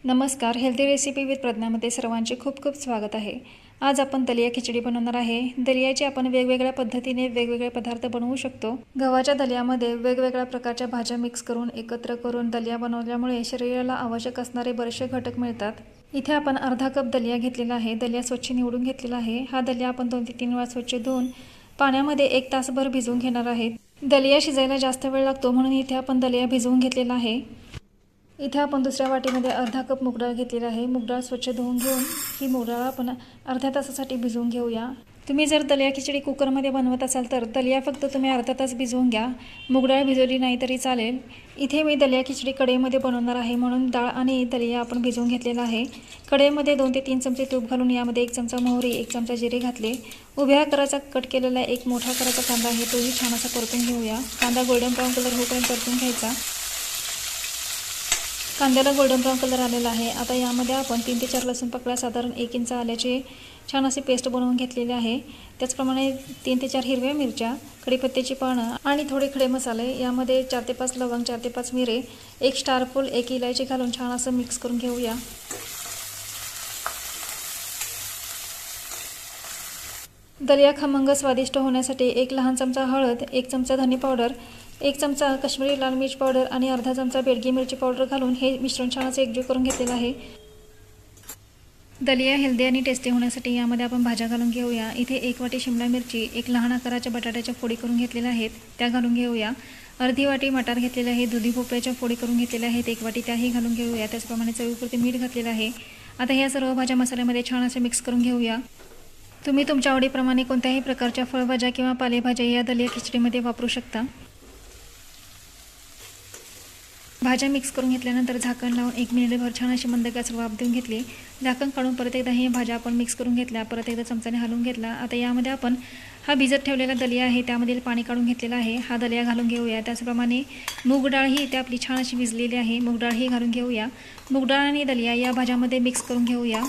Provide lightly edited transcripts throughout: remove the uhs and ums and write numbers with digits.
नमस्कार, healthy recipe with प्रज्ञामध्ये सर्वांचे खूप खूप स्वागत आहे। आज आपण दलिया खिचडी बनवणार आहे। दलियाची आपण वेगवेगळ्या पद्धतीने वेगवेगळे पदार्थ बनवू शकतो। गव्हाच्या दलियामध्ये वेगवेगळ्या प्रकारच्या भाज्या मिक्स करून एकत्र करून दलिया बनवल्यामुळे शरीराला आवश्यक असणारे बरेचसे घटक मिळतात। इथे आपण अर्धा कप दलिया घेतलेला आहे। दलिया स्वच्छ निवडून घेतलेला आहे। हा दलिया आपण 2 ते 3 वेळा स्वच्छ धुवून पाण्यामध्ये 1 तासभर भिजवून घेणार आहे। दलिया शिजायला जास्त वेळ लागतो म्हणून इथे आपण दलिया भिजवून घेतलेला आहे। इथे आपण दुसऱ्या वाटीमध्ये अर्धा कप मूग डाळ घेतलेली आहे। मूग डाळ स्वच्छ धुवून घेऊन ही मूग डाळ आपण अर्ध्या तासासाठी भिजवून घेऊया। तुम्ही जर दलिया खिचडी कुकरमध्ये बनवत असाल तर दलिया फक्त तुम्ही अर्धा तास भिजवून घ्या, मूग डाळ भिजवली नाही तरी चालेल। इथे मी दलिया खिचडी कढईमध्ये बनवणार आहे म्हणून डाळ आणि दलिया आपण भिजवून घेतलेला आहे। कढईमध्ये 2 ते 3 चमचे तूप घालून यामध्ये 1 चमचा मोहरी, 1 चमचा जिरे घातले। उभ्या आकाराचा कट केलेला एक मोठा आकाराचा कांदा आहे, तोही छान असा परतून घेऊया। कांदा गोल्डन ब्राऊन कलर होईपर्यंत परतून घ्यायचा। कांद्याला गोल्डन ब्राऊन कलर आलेला आहे। आता यामध्ये आपण 3 ते 4 लसूण पाकळ्या, साधारण 1 इंच आल्याची छान अशी पेस्ट बनवून घेतलेली आहे। त्याचप्रमाणे 3 ते 4 हिरव्या मिरच्या, कढीपत्त्याची पानं आणि थोडे खडे मसाले, यामध्ये 4 ते 5 लवंग, 4 ते 5 मिरे, 1 स्टार फूल, 1 इलायची घालून छान असं मिक्स करून घेऊया। दलिया खमंग स्वादिष्ट होण्यासाठी 1 लहान चमचा हळद, 1 चमचा धने पावडर, 1 चमचा काश्मीरी लाल मिर्च पावडर आणि अर्धा चमचा बेडगी मिरची पावडर घालून हे मिश्रण छान असे एकजीव करून घेतलेले आहे। दलिया हेल्दी आणि टेस्टी होण्यासाठी यामध्ये आपण भाज्या घालून घेऊया। इथे 1 वाटी शिमला मिरची, 1 लहान आकाराच्या बटाट्याच्या फोडी करून घेतलेल्या आहेत, त्या घालून घेऊया। अर्धी वाटी मटार घेतलेले आहे, दुधी भोपळ्याच्या फोडी करून घेतलेल्या आहेत, 1 वाटी त्याही घालून घेऊया। त्याचप्रमाणे चवीपुरते मीठ घातलेलं आहे। आता ह्या सर्व भाज्या मसाल्यामध्ये छान असे मिक्स करून घेऊया। तुम्ही तुमच्या आवडीप्रमाणे कोणत्याही प्रकारच्या फळभाज्या किंवा पालेभाज्या या दलिया खिचडीमध्ये वापरू शकता। भाज्या मिक्स करून घेतल्यानंतर झाकण लावून 1 मिनिटभर छान अशी मंद गॅसवर वाफ देऊन घेतली। झाकण काढून परत एकदा ही भाज्या आपण मिक्स करून घेतल्या, परत एकदा चमच्याने हलवून घेतला। आता यामध्ये आपण हा भिजत ठेवलेला दलिया आहे त्यामधील पाणी काढून घेतलेला आहे, हा दलिया घालून घेऊया। त्याचप्रमाणे मूग डाळ ही इथे आपली छान अशी भिजलेली आहे, मूग डाळ ही घालून घेऊया। मूग डाळ आणि दलिया या भाज्यामध्ये मिक्स करून घेऊया।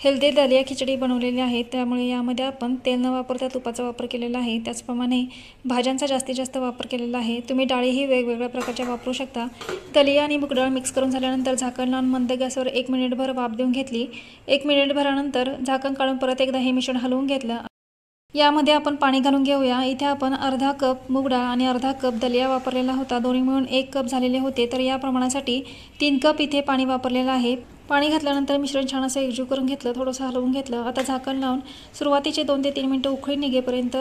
हेल्दी दलिया खिचडी बनवलेली आहे त्यामुळे यामध्ये आपण तेल न वापरता तुपाचा वापर केलेला आहे। त्याचप्रमाणे भाज्यांचा जास्तीत जास्त वापर केलेला आहे। तुम्ही डाळीही वेगवेगळ्या प्रकारच्या वापरू शकता। दलिया आणि मूग डाळ मिक्स करून झाल्यानंतर झाकण लावून मंद गॅसवर 1 मिनिटभर वाफ देऊन घेतली। 1 मिनिटभरानंतर झाकण काढून परत एकदा हे मिश्रण हलवून घेतलं। यामध्ये आपण पाणी घालून घेऊया। इथे आपण अर्धा कप मूग डाळ आणि अर्धा कप दलिया वापरलेला होता, दोन्ही मिळून 1 कप झालेले होते, तर या प्रमाणासाठी 3 कप इथे पाणी वापरलेलं आहे। पाणी घातल्यानंतर मिश्रण छान असं एकजीव करून घेतलं, थोडंसं हलवून घेतलं। आता झाकण लावून सुरुवातीचे 2 ते 3 मिनिटं उकळी निघेपर्यंत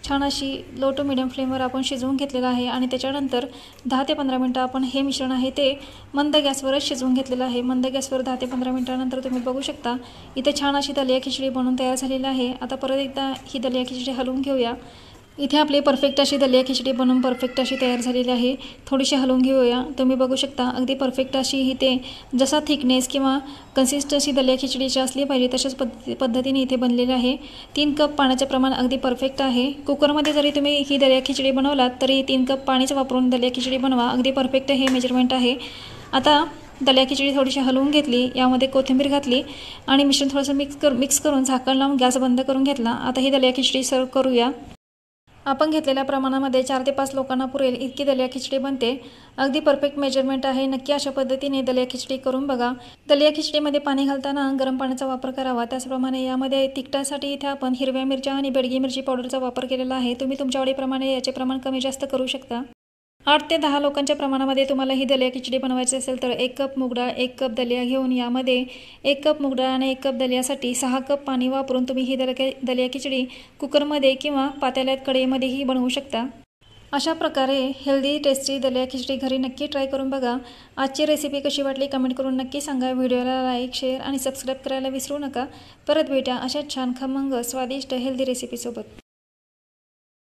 छान अशी लो टू मिडियम फ्लेमवर आपण शिजवून घेतलेलं आहे आणि त्याच्यानंतर 10 ते 15 मिनिटं आपण हे मिश्रण आहे ते मंद गॅसवरच शिजवून घेतलेलं आहे। मंद गॅसवर 10 ते 15 मिनिटानंतर तुम्ही बघू शकता इथे छान अशी दलिया खिचडी बनवून तयार झालेली आहे। आता परत एकदा ही दलिया खिचडी हलवून घेऊया। इथे आपली परफेक्ट अशी दलिया खिचडी बनवून परफेक्ट अशी तयार झालेली आहे। थोडीशी हलवून घेऊया। तुम्ही बघू शकता अगदी परफेक्ट अशी इथे जसा थिकनेस किंवा कन्सिस्टन्सी दलिया खिचडीची असली पाहिजे तशाच पद्धतीने इथे बनलेली आहे। 3 कप पाण्याचे प्रमाण अगदी परफेक्ट आहे। कुकरमध्ये जरी तुम्ही ही दलिया खिचडी बनवलात तरी 3 कप पाणीच वापरून दलिया खिचडी बनवा, अगदी परफेक्ट हे मेजरमेंट आहे। आता दलिया खिचडी थोडीशी हलवून घेतली, यामध्ये कोथिंबीर घातली आणि मिश्रण थोडंसं मिक्स करून झाकण लावून गॅस बंद करून घेतला। आता ही दलिया खिचडी सर्व करूया। आपण घेतलेल्या प्रमाणामध्ये 4 ते 5 लोकांना पुरेल इतकी दलिया खिचडी बनते, अगदी परफेक्ट मेजरमेंट आहे। नक्की अशा पद्धतीने दलिया खिचडी करून बघा। दलिया खिचडीमध्ये पाणी घालताना गरम पाण्याचा वापर करावा। त्याचप्रमाणे यामध्ये तिखटासाठी इथे आपण हिरव्या मिरच्या आणि बेडगी मिरची पावडरचा वापर केलेला आहे। तुम्ही तुमच्या आवडीप्रमाणे याचे प्रमाण कमी जास्त करू शकता। 8 ते 10 लोकांच्या प्रमाणामध्ये तुम्हाला ही दलिया खिचडी बनवायची असेल तर 1 कप मूग डाळ, 1 कप दलिया घेऊन यामध्ये 1 कप मूग डाळ आणि 1 कप दलियासाठी 6 कप पाणी वापरून तुम्ही ही दलिया खिचडी कुकरमध्ये किंवा पातेल्यात कढईमध्येही बनवू शकता। अशा प्रकारे हेल्दी टेस्टी दलिया खिचडी घरी नक्की ट्राय करून बघा। आजची रेसिपी कशी वाटली कमेंट करून नक्की सांगा। व्हिडिओला लाईक, शेअर आणि सबस्क्राईब करायला विसरू नका। परत भेटा अशा छान खमंग स्वादिष्ट हेल्दी रेसिपीसोबत।